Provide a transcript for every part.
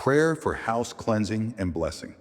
Prayer for house cleansing and blessing.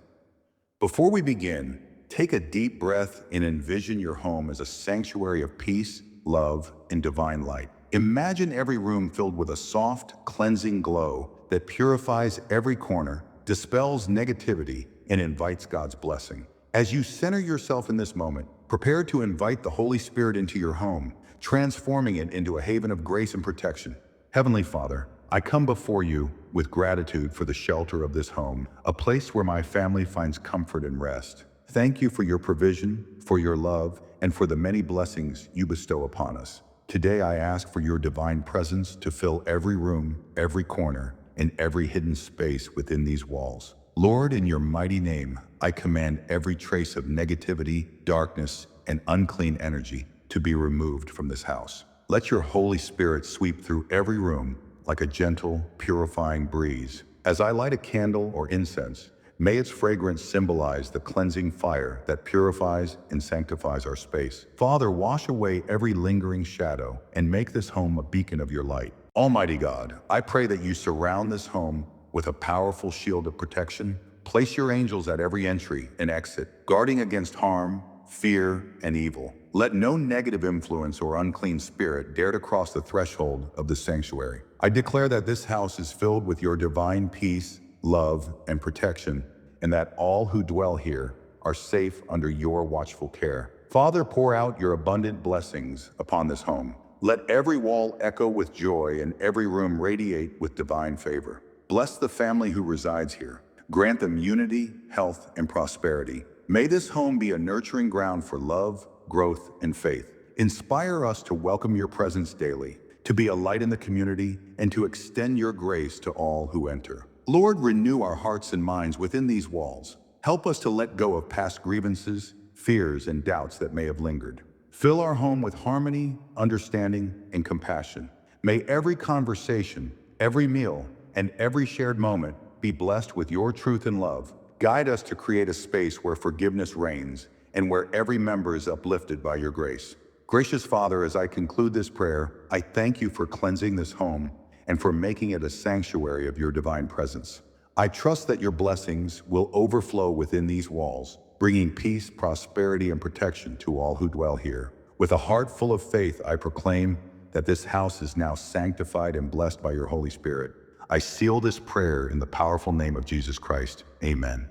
Before we begin, take a deep breath and envision your home as a sanctuary of peace, love, and divine light. Imagine every room filled with a soft, cleansing glow that purifies every corner, dispels negativity, and invites God's blessing. As you center yourself in this moment, prepare to invite the Holy Spirit into your home, transforming it into a haven of grace and protection. Heavenly Father, I come before you with gratitude for the shelter of this home, a place where my family finds comfort and rest. Thank you for your provision, for your love, and for the many blessings you bestow upon us. Today I ask for your divine presence to fill every room, every corner, and every hidden space within these walls. Lord, in your mighty name, I command every trace of negativity, darkness, and unclean energy to be removed from this house. Let your Holy Spirit sweep through every room like a gentle, purifying breeze. As I light a candle or incense, may its fragrance symbolize the cleansing fire that purifies and sanctifies our space. Father, wash away every lingering shadow and make this home a beacon of your light. Almighty God, I pray that you surround this home with a powerful shield of protection. Place your angels at every entry and exit, guarding against harm, fear, and evil. Let no negative influence or unclean spirit dare to cross the threshold of the sanctuary. I declare that this house is filled with your divine peace, love, and protection, and that all who dwell here are safe under your watchful care. Father, pour out your abundant blessings upon this home. Let every wall echo with joy and every room radiate with divine favor. Bless the family who resides here. Grant them unity, health, and prosperity. May this home be a nurturing ground for love, growth, and faith. Inspire us to welcome your presence daily, to be a light in the community, and to extend your grace to all who enter. Lord, renew our hearts and minds within these walls. Help us to let go of past grievances, fears, and doubts that may have lingered. Fill our home with harmony, understanding, and compassion. May every conversation, every meal, and every shared moment be blessed with your truth and love. Guide us to create a space where forgiveness reigns and where every member is uplifted by your grace. Gracious Father, as I conclude this prayer, I thank you for cleansing this home and for making it a sanctuary of your divine presence. I trust that your blessings will overflow within these walls, bringing peace, prosperity, and protection to all who dwell here. With a heart full of faith, I proclaim that this house is now sanctified and blessed by your Holy Spirit. I seal this prayer in the powerful name of Jesus Christ. Amen.